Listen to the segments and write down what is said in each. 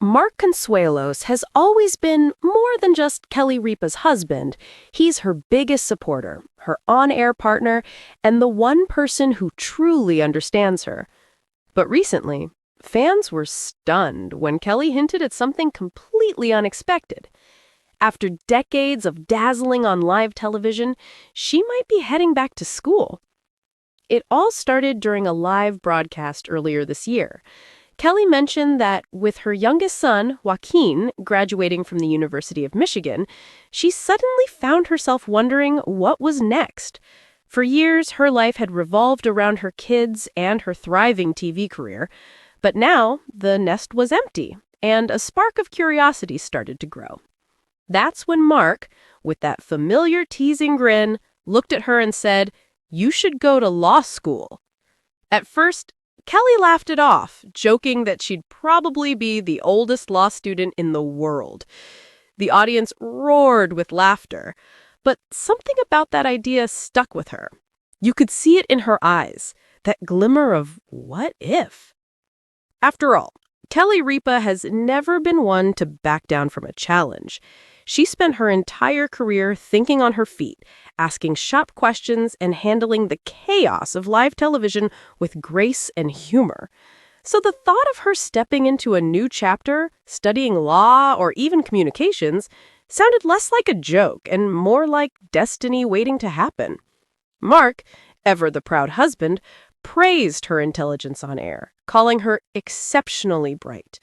Mark Consuelos has always been more than just Kelly Ripa's husband. He's her biggest supporter, her on-air partner, and the one person who truly understands her. But recently, fans were stunned when Kelly hinted at something completely unexpected. After decades of dazzling on live television, she might be heading back to school. It all started during a live broadcast earlier this year. Kelly mentioned that with her youngest son, Joaquin, graduating from the University of Michigan, she suddenly found herself wondering what was next. For years, her life had revolved around her kids and her thriving TV career, but now the nest was empty, and a spark of curiosity started to grow. That's when Mark, with that familiar teasing grin, looked at her and said, "You should go to law school." At first, Kelly laughed it off, joking that she'd probably be the oldest law student in the world. The audience roared with laughter, but something about that idea stuck with her. You could see it in her eyes, that glimmer of what if? After all, Kelly Ripa has never been one to back down from a challenge. She spent her entire career thinking on her feet, asking sharp questions and handling the chaos of live television with grace and humor. So the thought of her stepping into a new chapter, studying law or even communications, sounded less like a joke and more like destiny waiting to happen. Mark, ever the proud husband, praised her intelligence on air, calling her exceptionally bright.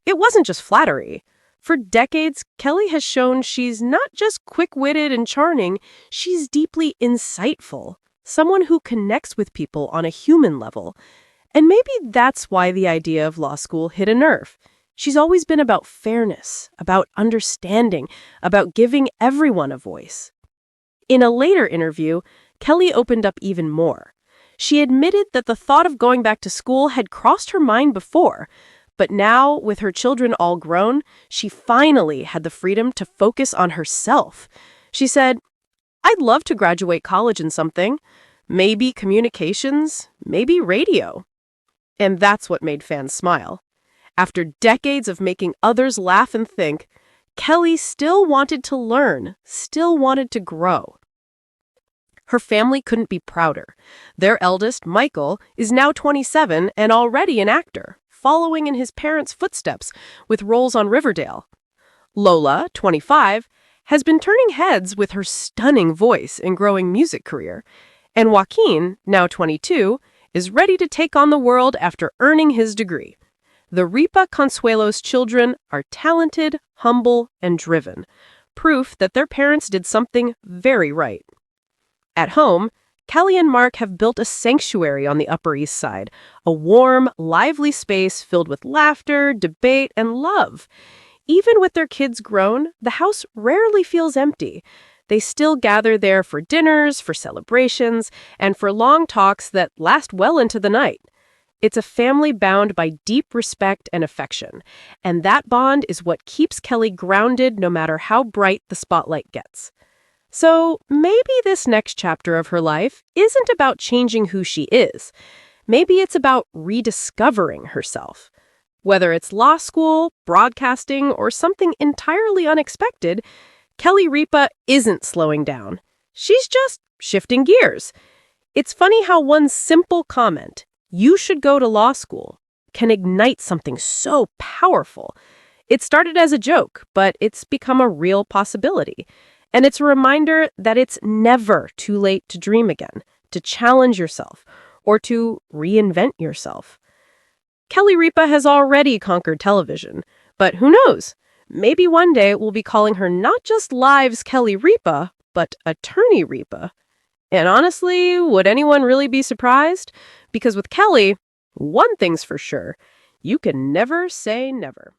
It wasn't just flattery. For decades, Kelly has shown she's not just quick-witted and charming, she's deeply insightful, someone who connects with people on a human level. And maybe that's why the idea of law school hit a nerve. She's always been about fairness, about understanding, about giving everyone a voice. In a later interview, Kelly opened up even more. She admitted that the thought of going back to school had crossed her mind before, but now, with her children all grown, she finally had the freedom to focus on herself. She said, "I'd love to graduate college in something. Maybe communications, maybe radio." And that's what made fans smile. After decades of making others laugh and think, Kelly still wanted to learn, still wanted to grow. Her family couldn't be prouder. Their eldest, Michael, is now 27 and already an actor, following in his parents' footsteps with roles on Riverdale. Lola, 25, has been turning heads with her stunning voice and growing music career. And Joaquin, now 22, is ready to take on the world after earning his degree. The Ripa Consuelos children are talented, humble, and driven, proof that their parents did something very right. At home, Kelly and Mark have built a sanctuary on the Upper East Side, a warm, lively space filled with laughter, debate, and love. Even with their kids grown, the house rarely feels empty. They still gather there for dinners, for celebrations, and for long talks that last well into the night. It's a family bound by deep respect and affection, and that bond is what keeps Kelly grounded no matter how bright the spotlight gets. So maybe this next chapter of her life isn't about changing who she is. Maybe it's about rediscovering herself. Whether it's law school, broadcasting, or something entirely unexpected, Kelly Ripa isn't slowing down. She's just shifting gears. It's funny how one simple comment, "You should go to law school," can ignite something so powerful. It started as a joke, but it's become a real possibility. And it's a reminder that it's never too late to dream again, to challenge yourself, or to reinvent yourself. Kelly Ripa has already conquered television, but who knows? Maybe one day we'll be calling her not just Live's Kelly Ripa, but Attorney Ripa. And honestly, would anyone really be surprised? Because with Kelly, one thing's for sure, you can never say never.